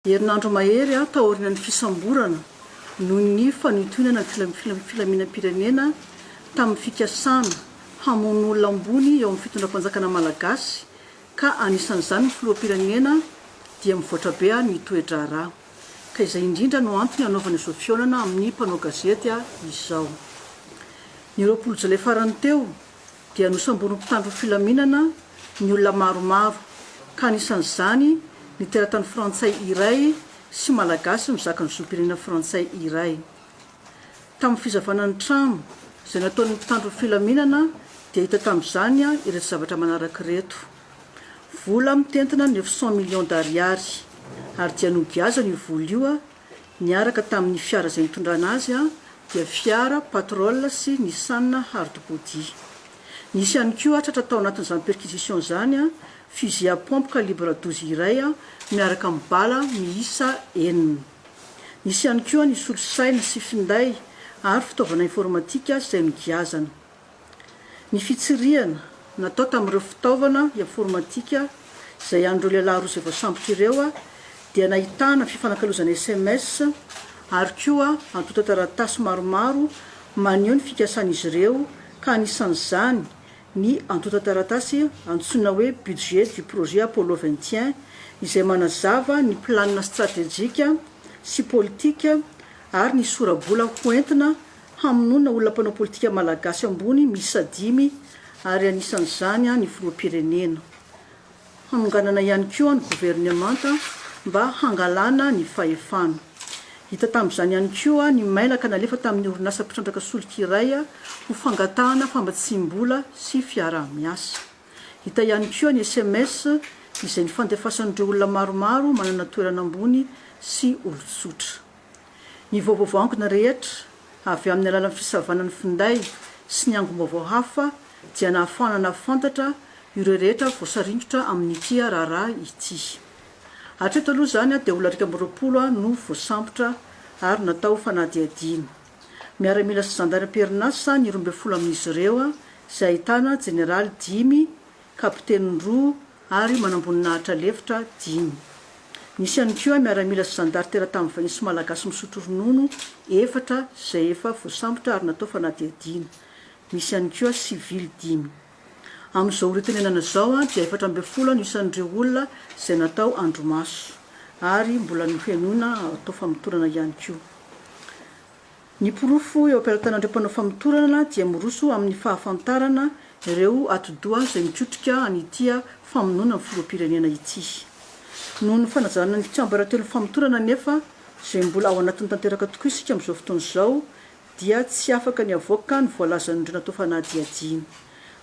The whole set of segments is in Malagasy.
Herinandro mahery taorinan'ny fisamborana noho ny fanotonana filaminam-pirenena tamin'ny fikasana hamono olona ambony eo amin'ny fitondram-panjakana malagasy ka anisan'izany ny filoham-pirenena dia mivoatra be ny toe-draharaha. Ka izay indrindra no antony anaovana izao fionana amin'ny mpanao gazety izao. Ny roapolo jolay farany teo dia nosamborin'ny mpitandro filaminana ny olona maromaro ka anisan'izany ny teratany frantsay iray sy malagasy mizaka ny zoom-pirenena frantsay iray. Tamin'ny fizavana ny trano izay nataon'ny mpitandro filaminana dia hita tamin'izany ireto zavatra manaraka ireto: vola mitentina 900 millions d'ariary ary dia nogiazana io vola io niaraka tamin'ny fiara izay nitondrana azy dia fiara patrol sy Nissan hardbody. Nisy ihany koa tratra tao anatin'izany perquisition izany fusil à pompe calibre 12 iray miaraka amin'ny bala miisa 9. Nisy ihany koa ny solosaina sy finday ary fitaovana informatika izay nogiazana. Ny fitsiriana natao tamin'ireo fitaovana informatika izay andreo lehilahy roa izay voasambotra ireo dia nahitana fifanankalozana SMS ary koa antota taratasy maromaro maneho ny fikasan'izy ireo ka anisan'izany ny antota taratasy antsoina hoe budget du projet Apollo 21 izay manazava ny planina stratégique sy politika ary ny sorabola hoentina hamonoana olona mpanao politika malagasy ambony miisa 5 ary anisan'izany ny filoham-pirenena. Hanonganana ihany koa ny gouvernemanta mba hangalana ny fahefana. Hita tamin'izany ihany koa ny mailaka nalefa tamin'ny orinasa mpitrandraka solika iray ho fangatahana fambatsim-bola sy fiarah-miasa. Hita ihany koa ny SMS izay nifandefasan'ireo olona maromaro manana toerana ambony sy olon-tsotra. Ny vaovaoangona rehetra avy amin'ny alalan'ny fisavanan'ny finday sy ny angom-baovao hafa dia nahafahana fantatra ireo rehetra voasaringotra amin'ity raharaha ity. Hatreto aloha izany dia olona 20 no voasambotra ary natao fanadihadiana. Miaramila sy zandarim-perinasa ny 12 amin'izy ireo izay ahitana jeneraly 5, kapiteny 2 ary manamboninahitra lefitra 5. Nisy ihany koa miaramila sy zandary teratany vahiny sy malagasy misotro ronono 4 izay efa voasambotra ary natao fanadihadiana. Misy ihany koa sivily 5. Amin'izao retenenana izao dia 14 isan'ireo olona izay natao andromaso ary mbola nohenona atao famitorana ihany koa. Ny porofo eo am-pelatanan'ireo mpanao famitorana dia miroso amin'ny fahafantarana ireo atidoha izay mitrotrika an'ity famonoana ny filoham-pirenena ity. Noho ny fanazarana ny fitambaranten'ny famitorana nefa izay mbola ao anatin'ny tanteraka tokoa isika amin'izao fotoana izao dia tsy afaka ny avoaka ny voalazan'ireo natao fanadihadiana.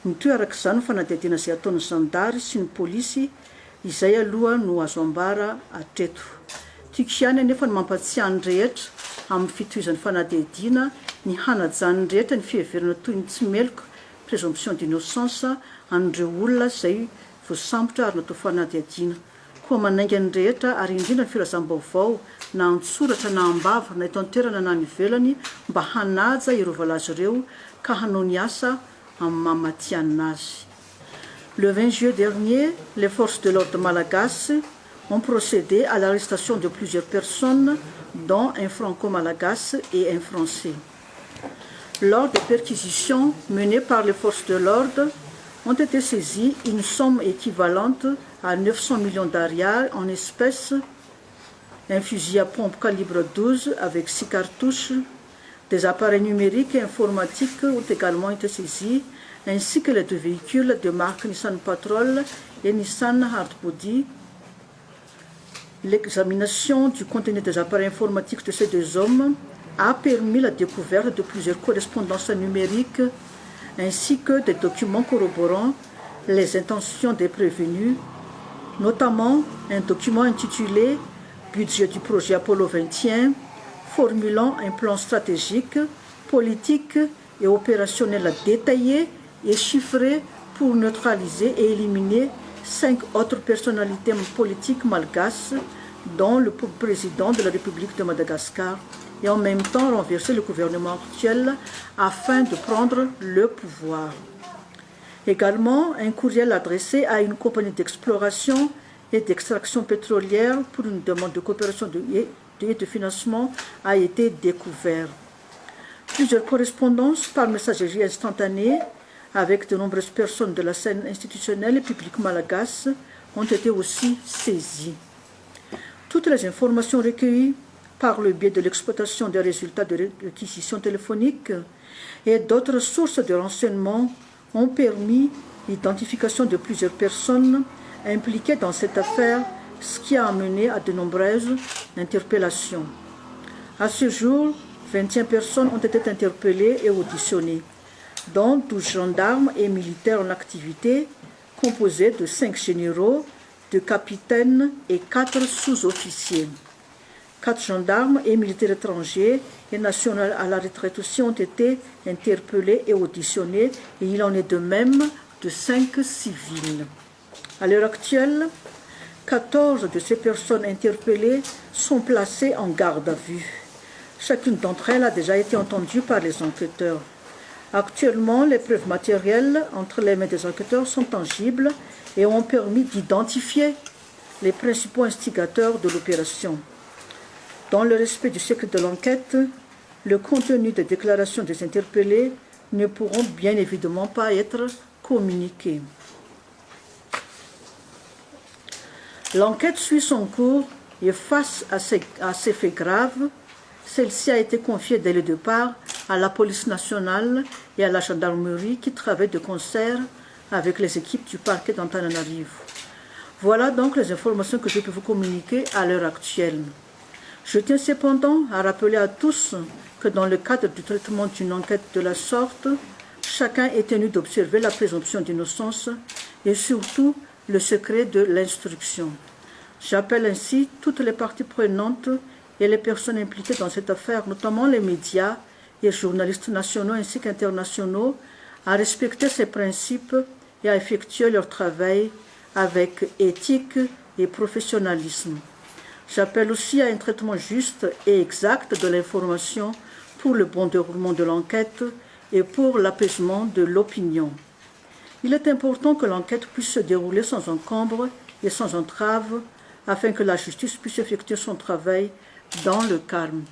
Mitoy arak'izany ny fanadihadiana izay ataon'ny zandary sy ny polisy izay aloha no azo ambara hatreto. Tiako ihany anefa ny mampatsiahy ny rehetra amin'ny fitohizan'ny fanadihadiana ny hanajan'ny rehetra ny fiheverana toy ny tsy meloka présomption d'innocence an'ireo olona izay voasambotra ary natao fanadihadiana. Koa manainga ny rehetra ary indrindra ny filazam-baovao na antsoratra na ambava na eto an-toerana na ny ivelany mba hanaja ireo voalaza ireo ka hanao ny asa amin'ny mamatianina azy. Le 20 juillet dernier, les forces de l'ordre malagasy ont procédé à l'arrestation de plusieurs personnes, dont un franco-malagasy et un français. Lors des perquisitions menées par les forces de l'ordre, ont été saisies une somme équivalente à 900 millions d'ariary en espèces, un fusil à pompe calibre 12 avec 6 cartouches, des appareils numériques et informatiques ont également été saisis, ainsi que les 2 véhicules de marque Nissan Patrol et Nissan Hardbody. L'examination du contenu des appareils informatiques de ces 2 hommes a permis la découverte de plusieurs correspondances numériques ainsi que des documents corroborant les intentions des prévenus, notamment un document intitulé « Budget du projet Apollo 21 » formulant un plan stratégique, politique et opérationnel détaillé et chiffré pour neutraliser et éliminer 5 autres personnalités politiques malgaches, dont le président de la République de Madagascar, et en même temps renverser le gouvernement actuel afin de prendre le pouvoir. Également, un courriel adressé à une compagnie d'exploration et d'extraction pétrolière pour une demande de coopération et de financement a été découvert. Plusieurs correspondances par messagerie instantanée avec de nombreuses personnes de la scène institutionnelle et publique malgache ont été aussi saisies. Toutes les informations recueillies par le biais de l'exploitation des résultats de réquisition téléphonique et d'autres sources de renseignement ont permis l'identification de plusieurs personnes impliquées dans cette affaire, ce qui a amené à de nombreuses interpellations. À ce jour, 21 personnes ont été interpellées et auditionnées, dont 12 gendarmes et militaires en activité, composés de 5 généraux, 2 capitaines et 4 sous-officiers. 4 gendarmes et militaires étrangers et nationaux à la retraite aussi ont été interpellés et auditionnés, et il en est de même de 5 civils. À l'heure actuelle, 14 de ces personnes interpellées sont placées en garde à vue. Chacune d'entre elles a déjà été entendue par les enquêteurs. Actuellement, les preuves matérielles entre les mains des enquêteurs sont tangibles et ont permis d'identifier les principaux instigateurs de l'opération. Dans le respect du secret de l'enquête, le contenu des déclarations des interpellés ne pourront bien évidemment pas être communiqués. L'enquête suit son cours et face à ces faits graves, celle-ci a été confiée dès le départ à la police nationale et à la gendarmerie qui travaillent de concert avec les équipes du parquet d'Antananarivo. Voilà donc les informations que je peux vous communiquer à l'heure actuelle. Je tiens cependant à rappeler à tous que dans le cadre du traitement d'une enquête de la sorte, chacun est tenu d'observer la présomption d'innocence et surtout le secret de l'instruction. J'appelle ainsi toutes les parties prenantes et les personnes impliquées dans cette affaire, notamment les médias et journalistes nationaux ainsi qu'internationaux, à respecter ces principes et à effectuer leur travail avec éthique et professionnalisme. J'appelle aussi à un traitement juste et exact de l'information pour le bon déroulement de l'enquête et pour l'apaisement de l'opinion. Il est important que l'enquête puisse se dérouler sans encombre et sans entrave afin que la justice puisse effectuer son travail dans le calme.